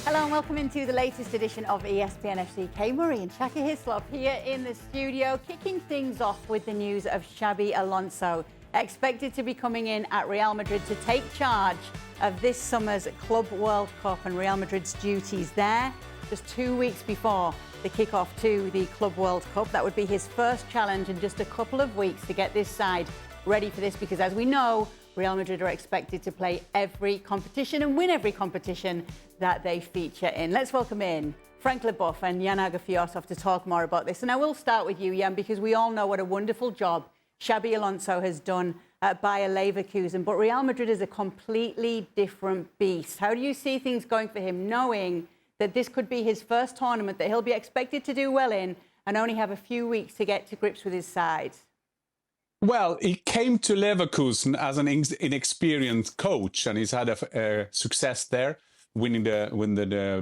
Hello and welcome into the latest edition of ESPN FC. Kay Murray and Shaka Hislop here in the studio, kicking things off with the news of Xabi Alonso, expected to be coming in at Real Madrid to take charge of this summer's Club World Cup and Real Madrid's duties there just 2 weeks before the kick-off to the Club World Cup. That would be his first challenge in just a couple of weeks to get this side ready for this, because as we know, Real Madrid are expected to play every competition and win every competition that they feature in. Let's welcome in Frank Leboeuf and Aage Fjortoft to talk more about this. And I will start with you, Jan, because we all know what a wonderful job Xabi Alonso has done at Bayer Leverkusen. But Real Madrid is a completely different beast. How do you see things going for him, knowing that this could be his first tournament that he'll be expected to do well in and only have a few weeks to get to grips with his side? Well, he came to Leverkusen as an inexperienced coach, and he's had a success there, winning the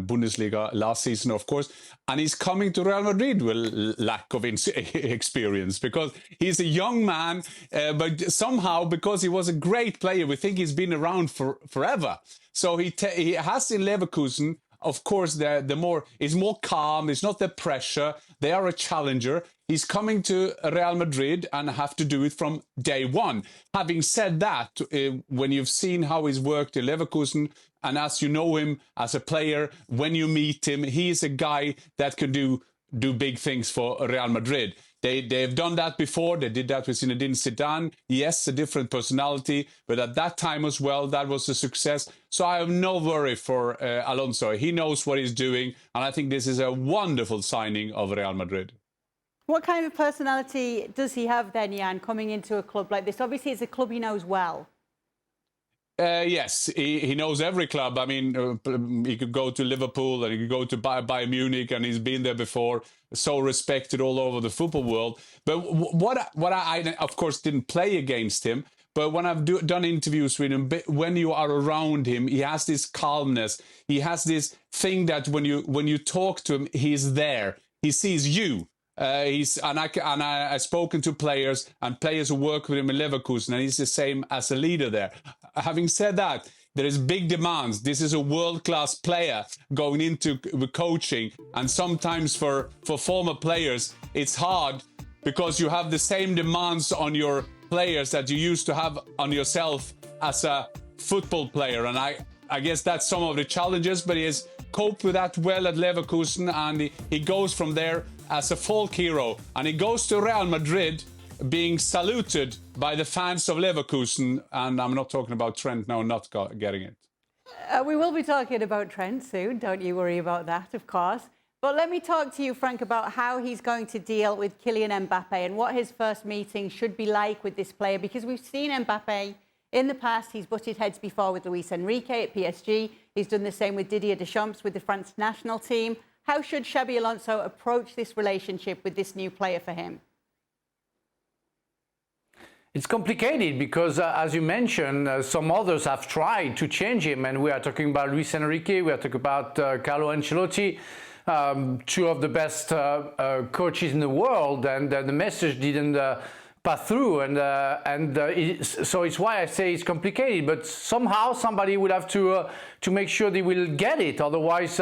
Bundesliga last season, of course. And he's coming to Real Madrid with lack of experience, because he's a young man, but somehow, because he was a great player, we think he's been around forever. So he has in Leverkusen, of course, is more calm. It's not the pressure. They are a challenger. He's coming to Real Madrid and have to do it from day one. Having said that, when you've seen how he's worked in Leverkusen, and as you know him as a player, when you meet him, he's a guy that can do big things for Real Madrid. They've done that before. They did that with Zinedine Zidane. Yes, a different personality, but at that time as well, that was a success. So I have no worry for Alonso. He knows what he's doing, and I think this is a wonderful signing of Real Madrid. What kind of personality does he have then, Jan, coming into a club like this? Obviously, it's a club he knows well. Yes, he knows every club. I mean, he could go to Liverpool and he could go to Bayern Munich, and he's been there before. So respected all over the football world. But what I of course didn't play against him. But when I've done interviews with him, when you are around him, he has this calmness. He has this thing that when you talk to him, he's there. He sees you. I've spoken to players and players who work with him in Leverkusen, and he's the same as a leader there. Having said that, there is big demands. This is a world-class player going into coaching, and sometimes for former players, it's hard because you have the same demands on your players that you used to have on yourself as a football player. And I guess that's some of the challenges, but he has coped with that well at Leverkusen, and he goes from there as a folk hero, and he goes to Real Madrid being saluted by the fans of Leverkusen. And I'm not talking about Trent now, not getting it. We will be talking about Trent soon, don't you worry about that, of course. But let me talk to you, Frank, about how he's going to deal with Kylian Mbappe and what his first meeting should be like with this player, because we've seen Mbappe in the past. He's butted heads before with Luis Enrique at PSG. He's done the same with Didier Deschamps with the France national team. How should Xabi Alonso approach this relationship with this new player for him? It's complicated because, as you mentioned, some others have tried to change him, and we are talking about Luis Enrique, we are talking about Carlo Ancelotti, two of the best coaches in the world, and the message didn't pass through, so it's why I say it's complicated. But somehow somebody will have to make sure they will get it, otherwise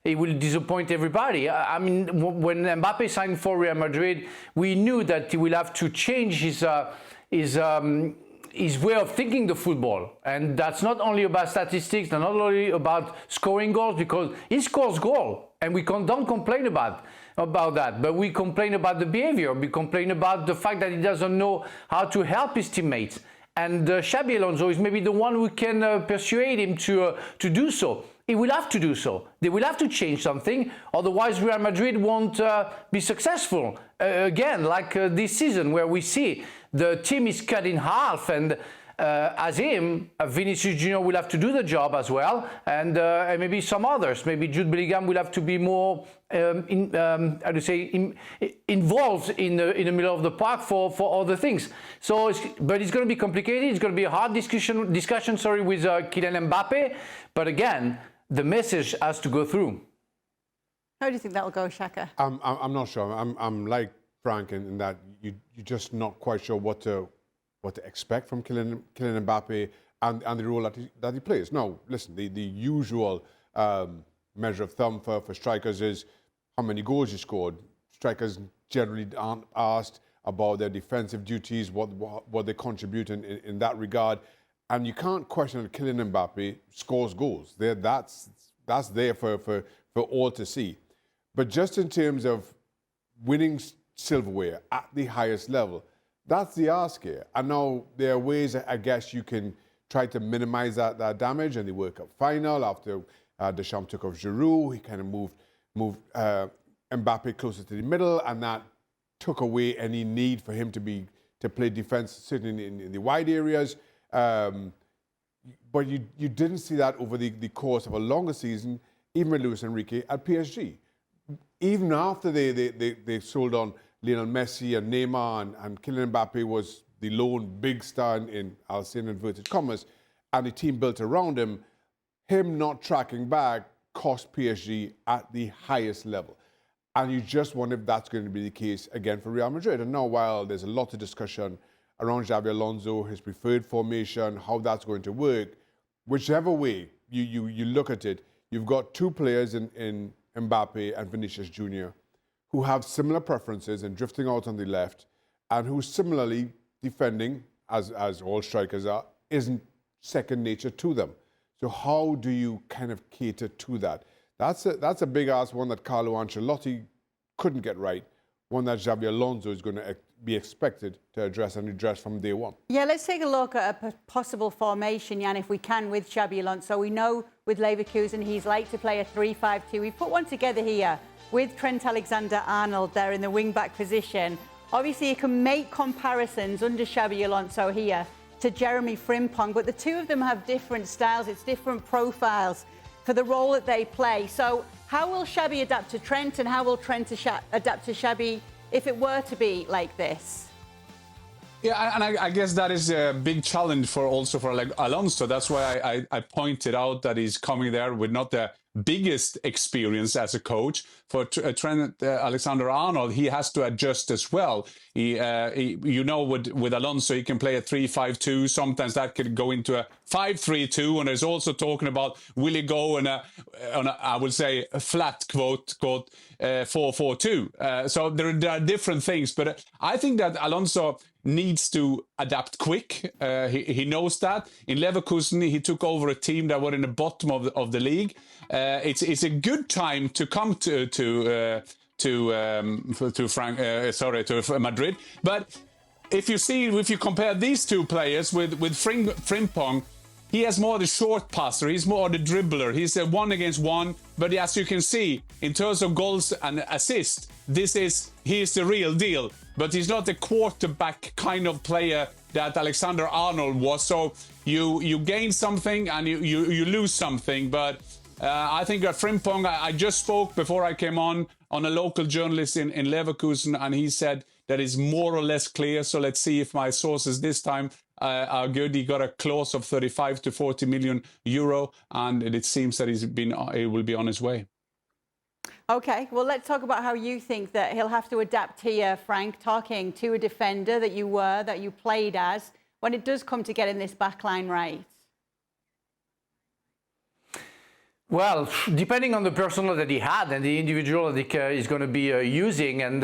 he will disappoint everybody. I mean, when Mbappe signed for Real Madrid, we knew that he will have to change his way of thinking the football. And that's not only about statistics, not only about scoring goals, because he scores goals, and we don't complain about that, but we complain about the behavior. We complain about the fact that he doesn't know how to help his teammates. And Xabi Alonso is maybe the one who can persuade him to do so. He will have to do so. They will have to change something, otherwise Real Madrid won't be successful. Again, like this season, where we see the team is cut in half, and as him, Vinicius Junior will have to do the job as well, and maybe some others. Maybe Jude Bellingham will have to be more involved in the middle of the park for other things. So, but it's going to be complicated. It's going to be a hard discussion with Kylian Mbappe. But again, the message has to go through. How do you think that will go, Shaka? I'm not sure. I'm like Frank in that you're just not quite sure what to expect from Kylian Mbappe and the role that he plays. No, listen, the usual measure of thumb for strikers is how many goals you scored. Strikers generally aren't asked about their defensive duties, what they contribute in that regard. And you can't question that Kylian Mbappe scores goals. That's there for all to see. But just in terms of winning silverware at the highest level, that's the ask here. And now there are ways, I guess, you can try to minimize that damage. And the World Cup final, after Deschamps took off Giroud, he kind of moved Mbappe closer to the middle, and that took away any need for him to play defense, certainly in the wide areas. But you didn't see that over the course of a longer season, even with Luis Enrique at PSG. Even after they sold on Lionel Messi and Neymar, and Kylian Mbappe was the lone big star in, I'll say in inverted commas, and the team built around him not tracking back cost PSG at the highest level. And you just wonder if that's going to be the case again for Real Madrid. And now, while there's a lot of discussion around Xabi Alonso, his preferred formation, how that's going to work, whichever way you look at it, you've got two players in Mbappe and Vinicius Jr. who have similar preferences in drifting out on the left, and who similarly defending, as all strikers are, isn't second nature to them. So how do you kind of cater to that? That's a big ask, one that Carlo Ancelotti couldn't get right, one that Xabi Alonso is going to be expected to address and address from day one. Yeah, let's take a look at a possible formation, Jan, if we can, with Xabi Alonso. We know with Leverkusen he's like to play a 3-5-2. We've put one together here with Trent Alexander-Arnold there in the wing-back position. Obviously, you can make comparisons under Xabi Alonso here to Jeremy Frimpong, but the two of them have different styles. It's different profiles for the role that they play. So how will Xabi adapt to Trent, and how will Trent adapt to Xabi if it were to be like this? Yeah, and I guess that is a big challenge for Alonso. That's why I pointed out that he's coming there with not the biggest experience as a coach. For Trent Alexander-Arnold, he has to adjust as well. With Alonso, he can play a 3-5-2. Sometimes that could go into a 5-3-2. And there's also talking about, will he go on a I would say, a flat quote 4-4-2. So there are different things. But I think that Alonso needs to adapt quick. He knows that. In Leverkusen, he took over a team that were in the bottom of the league. It's a good time to come to Madrid. But if you compare these two players with Frimpong, he has more the short passer. He's more the dribbler. He's a 1-against-1. But as you can see, in terms of goals and assists, he's the real deal. But he's not the quarterback kind of player that Alexander-Arnold was. So you gain something and you lose something. But I think that Frimpong, I just spoke before I came on a local journalist in Leverkusen, and he said that is more or less clear. So let's see if my sources this time are good. He got a clause of 35 to 40 million euro, and it seems that he will be on his way. Okay, well, let's talk about how you think that he'll have to adapt here, Frank, talking to a defender that you played as, when it does come to getting this backline right. Well, depending on the personnel that he had and the individual that he's going to be using, and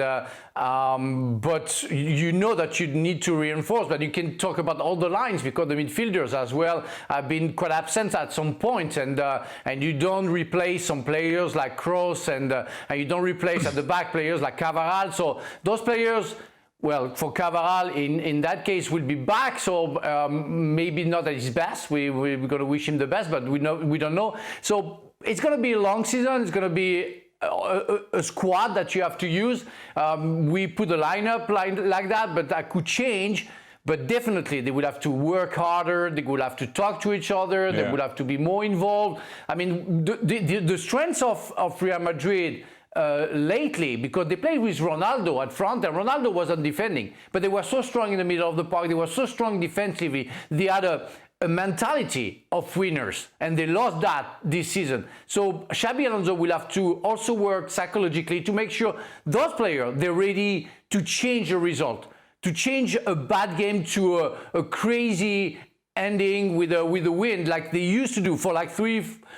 but you know that you need to reinforce. But you can talk about all the lines, because the midfielders as well have been quite absent at some point, and you don't replace some players like Kroos, and you don't replace at the back players like Cavaral. So those players, well, for Cavaral, in that case, will be back, so maybe not at his best. We're going to wish him the best, but we don't know. So it's going to be a long season. It's going to be a squad that you have to use. We put a lineup like that, but that could change. But definitely, they would have to work harder. They would have to talk to each other. They would have to be more involved. I mean, the strengths of Real Madrid lately, because they played with Ronaldo at front, and Ronaldo wasn't defending, but they were so strong in the middle of the park, they were so strong defensively, they had a mentality of winners, and they lost that this season. So Xabi Alonso will have to also work psychologically to make sure those players, they're ready to change the result, to change a bad game to a crazy ending with a win, like they used to do for like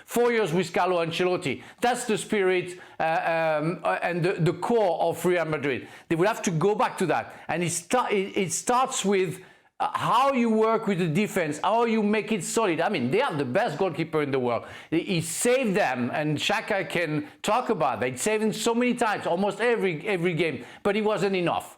4 years with Carlo Ancelotti. That's the spirit and the core of Real Madrid. They will have to go back to that. And it starts with how you work with the defense, how you make it solid. I mean, they are the best goalkeeper in the world. He saved them, and Shaka can talk about that. He saved him so many times, almost every game, but it wasn't enough.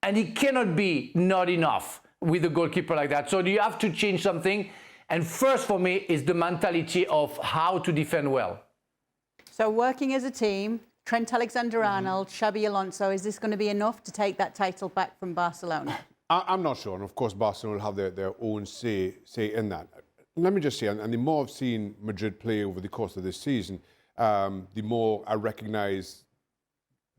And it cannot be not enough with a goalkeeper like that. So you have to change something. And first for me is the mentality of how to defend well. So working as a team, Trent Alexander-Arnold, Xabi Alonso, is this going to be enough to take that title back from Barcelona? I'm not sure, and of course Barcelona will have their own say in that. Let me just say, and the more I've seen Madrid play over the course of this season, the more I recognise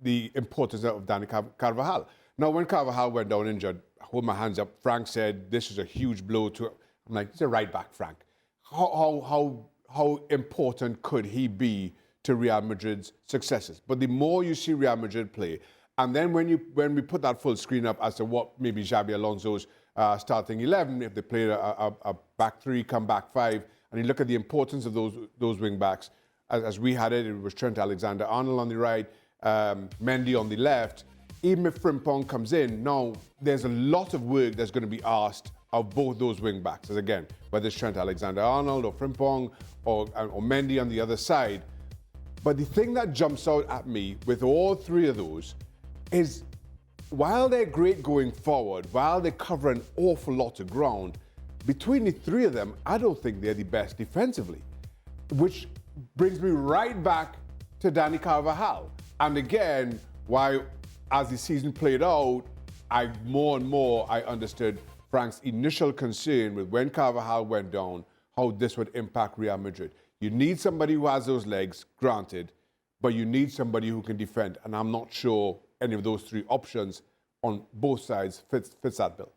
the importance of Dani Carvajal. Now, when Carvajal went down injured, I hold my hands up. Frank said this is a huge blow to. I'm like, he's a right back, Frank. How important could he be to Real Madrid's successes? But the more you see Real Madrid play, and then when we put that full screen up as to what maybe Xabi Alonso's starting 11, if they played a back three, come back five, and you look at the importance of those wing backs, as we had it was Trent Alexander-Arnold on the right, Mendy on the left. Even if Frimpong comes in, now there's a lot of work that's going to be asked of both those wing backs. As again, whether it's Trent Alexander-Arnold or Frimpong or Mendy on the other side. But the thing that jumps out at me with all three of those is while they're great going forward, while they cover an awful lot of ground, between the three of them, I don't think they're the best defensively. Which brings me right back to Dani Carvajal. And again, why, as the season played out, more and more I understood Frank's initial concern with when Carvajal went down, how this would impact Real Madrid. You need somebody who has those legs, granted, but you need somebody who can defend. And I'm not sure any of those three options on both sides fits that bill.